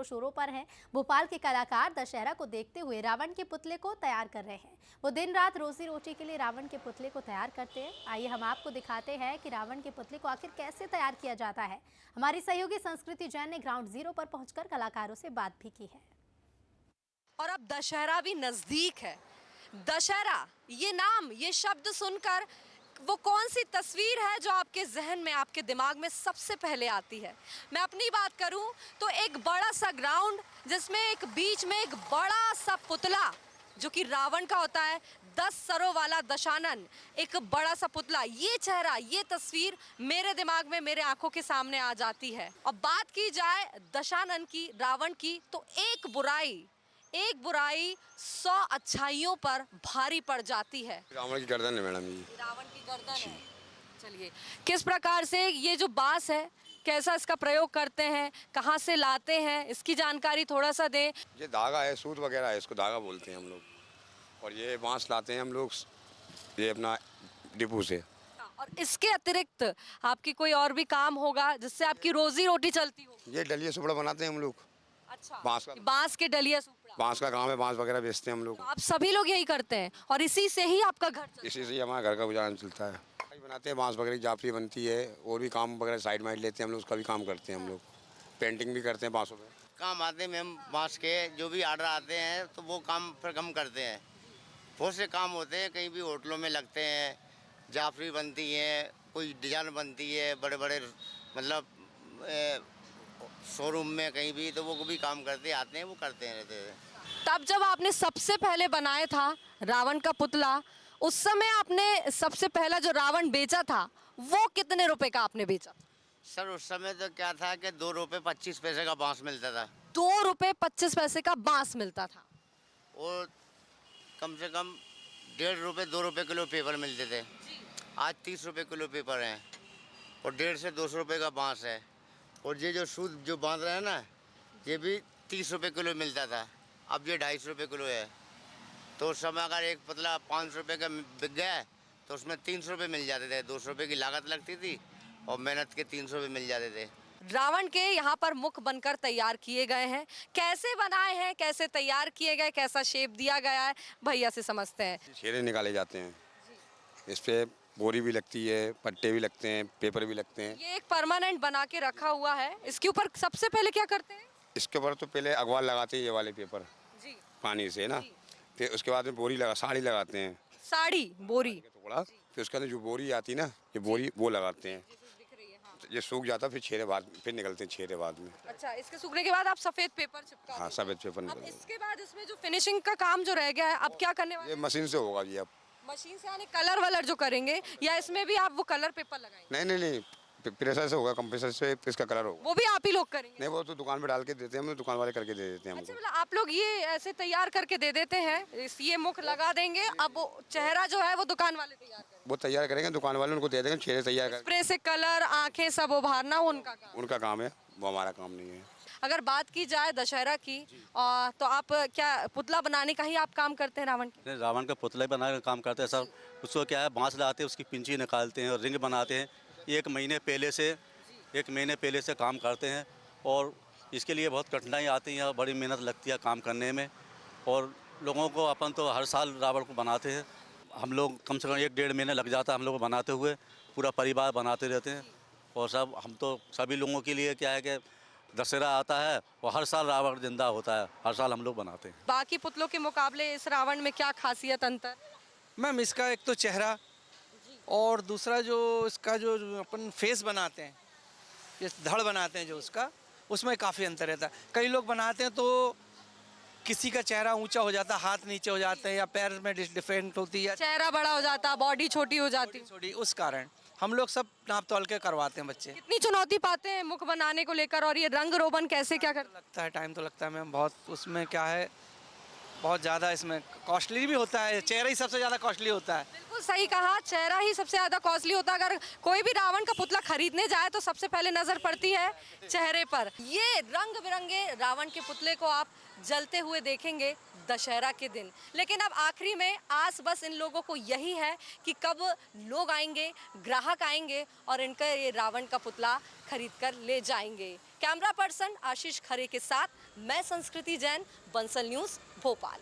शोरों पर हैं। भोपाल के कलाकार दशहरा को देखते हुए रावण के पुतले को तैयार कर रहे हैं। वो दिन रात रोजी रोटी के लिए रावण के पुतले को तैयार करते हैं। आइए हम आपको दिखाते हैं कि रावण के पुतले को आखिर कैसे तैयार किया जाता है। हमारी सहयोगी संस्कृति जैन ने ग्राउंड जीरो पर पहुंचकर कलाकारों से बात भी की है। और अब दशहरा भी नजदीक है। दशहरा, ये नाम, ये शब्द सुनकर वो कौन सी तस्वीर है जो आपके जहन में, आपके दिमाग में सबसे पहले आती है? मैं अपनी बात करूं तो एक बड़ा सा ग्राउंड जिसमें एक बीच में एक बड़ा सा पुतला जो कि रावण का होता है, 10 सरों वाला दशानन, एक बड़ा सा पुतला, ये चेहरा, ये तस्वीर मेरे दिमाग में, मेरे आंखों के सामने आ जाती है। और बात की जाए दशानन की, रावण की, तो एक बुराई 100 अच्छाइयों पर भारी पड़ जाती है। रावण की गर्दन है मैडम जी। रावण की गर्दन है। चलिए, किस प्रकार से ये जो बांस है, कैसा इसका प्रयोग करते हैं, कहाँ से लाते हैं, इसकी जानकारी थोड़ा सा दें। ये धागा है, सूत वगैरह है, इसको धागा बोलते हैं हम लोग। और ये बांस लाते हैं हम लोग ये अपना डिपू से। और इसके अतिरिक्त आपकी कोई और भी काम होगा जिससे आपकी रोजी रोटी चलती हो? ये डलिया सुपड़ा बनाते हैं हम लोग। अच्छा, बांस के डलिया सुपड़ा, बांस का काम है, बांस वगैरह बेचते हैं हम लोग। तो आप सभी लोग यही करते हैं और इसी से ही आपका घर चलता है? इसी से ही हमारा घर का गुजारा चलता है। बनाते हैं बांस वगैरह की जाफरी बनती है, और भी काम वगैरह साइड माइड लेते हैं हम लोग, उसका भी काम करते हैं हम लोग। पेंटिंग भी करते हैं बांसों पे। काम आते हैं मैम, बांस के जो भी आर्डर आते हैं तो वो काम फिर हम करते हैं। बहुत से काम होते हैं, कहीं भी होटलों में लगते हैं, जाफरी बनती है, कोई डिजाइन बनती है, बड़े बड़े मतलब शोरूम में कहीं भी, तो वो भी काम करते आते हैं, वो करते हैं रहते हैं। तब जब आपने सबसे पहले बनाया था रावण का पुतला, उस समय आपने सबसे पहला जो रावण बेचा था वो कितने रुपए का आपने बेचा? सर उस समय तो क्या था कि 2 रुपये 25 पैसे का बांस मिलता था। 2 रुपए 25 पैसे का बांस मिलता था, और कम से कम 1.5 रुपये 2 रुपये किलो पेपर मिलते थे। आज 30 रुपये किलो पेपर हैं, और 150 से 200 रुपये का बांस है। और ये जो सूद जो बांध रहे हैं ना, ये भी 30 रुपये किलो मिलता था, अब ये 250 रुपये किलो है। तो उस समय अगर एक पुतला 500 रुपये का बिक गया तो उसमें 300 रुपये मिल जाते थे। 200 रुपये की लागत लगती थी और मेहनत के 300 रुपये मिल जाते थे। रावण के यहाँ पर मुख बनकर तैयार किए गए हैं। कैसे बनाए हैं, कैसे तैयार किए गए, कैसा शेप दिया गया है, भैया से समझते हैं। छेरे निकाले जाते हैं, इस पे बोरी भी लगती है, पट्टे भी लगते हैं, पेपर भी लगते हैं। ये एक परमानेंट बना के रखा हुआ है। इसके ऊपर सबसे पहले क्या करते हैं? इसके ऊपर तो पहले अखबार लगाते हैं, ये वाले पेपर जी, पानी से ना, फिर उसके बाद में बोरी साड़ी लगाते हैं, साड़ी, बोरी, टुकड़ा। फिर उसके अंदर जो बोरी आती है ना, ये बोरी वो लगाते हैं। ये सूख जाता, फिर छेरे बाद फिर निकलते हैं छेरे बाद में। अच्छा, इसके सूखने के बाद आप सफेद पेपर चिपका? हाँ, सफेद पेपर अब निकलते। इसके बाद इसमें जो फिनिशिंग का काम जो रह गया है, अब क्या करने वाले? ये मशीन से होगा जी। अब मशीन से, यानी कलर वलर जो करेंगे, या इसमें भी आप वो कलर पेपर लगाएंगे? नहीं, प्रेशर से होगा, कंप्रेसर से इसका कलर होगा। वो भी आप ही लोग करेंगे? नहीं, वो तो दुकान पे डाल के देते हैं हम, दुकान वाले करके दे देते हैं अच्छा, हमको। मतलब आप लोग ये ऐसे तैयार करके दे देते हैं, ये मुख लगा देंगे, अब वो चेहरा जो है वो दुकान वाले तैयार करेंगे? वो तैयार करेंगे, दुकान वाले उनको दे देंगे, छेरे तैयार कर। स्प्रे से कलर, आंखें सब उभारना उनका काम है, वो हमारा काम नहीं है। अगर बात की जाए दशहरा की, तो आप क्या पुतला बनाने का ही आप काम करते हैं रावण की? रावण का पुतला बनाने का काम करते हैं सर। उसको क्या है, बांस लाते हैं, उसकी पिंची निकालते हैं और रिंग बनाते हैं। 1 महीने पहले से काम करते हैं, और इसके लिए बहुत कठिनाई आती है, बड़ी मेहनत लगती है काम करने में। और लोगों को अपन तो हर साल रावण को बनाते हैं, हम लोग कम से कम 1-1.5 महीने लग जाता है हम लोग को बनाते हुए। पूरा परिवार बनाते रहते हैं, और सब हम तो सभी लोगों के लिए क्या है कि दशहरा आता है और हर साल रावण जिंदा होता है, हर साल हम लोग बनाते हैं। बाकी पुतलों के मुकाबले इस रावण में क्या खासियत, अंतर? मैम इसका एक तो चेहरा, और दूसरा जो इसका जो अपन फेस बनाते हैं, ये धड़ बनाते हैं जो उसका, उसमें काफ़ी अंतर रहता है। कई लोग बनाते हैं तो किसी का चेहरा ऊंचा हो जाता है, हाथ नीचे हो जाते हैं, या पैर में डिफरेंट होती है, चेहरा बड़ा हो जाता, बॉडी छोटी हो जाती। छोटी, उस कारण हम लोग सब नाप तोल के करवाते हैं बच्चे। कितनी चुनौती पाते हैं मुख बनाने को लेकर, और ये रंग रोगन कैसे क्या कर? लगता है टाइम तो लगता है मैम बहुत, उसमें क्या है बहुत ज़्यादा, इसमें कॉस्टली भी होता है, चेहरा ही सबसे ज़्यादा कॉस्टली होता है। बिल्कुल सही कहा, चेहरा ही सबसे ज़्यादा कॉस्टली होता है। अगर कोई भी रावण का पुतला खरीदने जाए तो सबसे पहले नज़र पड़ती है चेहरे पर। ये रंग बिरंगे रावण के पुतले को आप जलते हुए देखेंगे दशहरा के दिन। लेकिन अब आखिरी में आस बस इन लोगों को यही है कि कब लोग आएंगे, ग्राहक आएंगे और इनका ये रावण का पुतला खरीद कर ले जाएंगे। कैमरा पर्सन आशीष खरे के साथ मैं संस्कृति जैन, बंसल न्यूज़, भोपाल।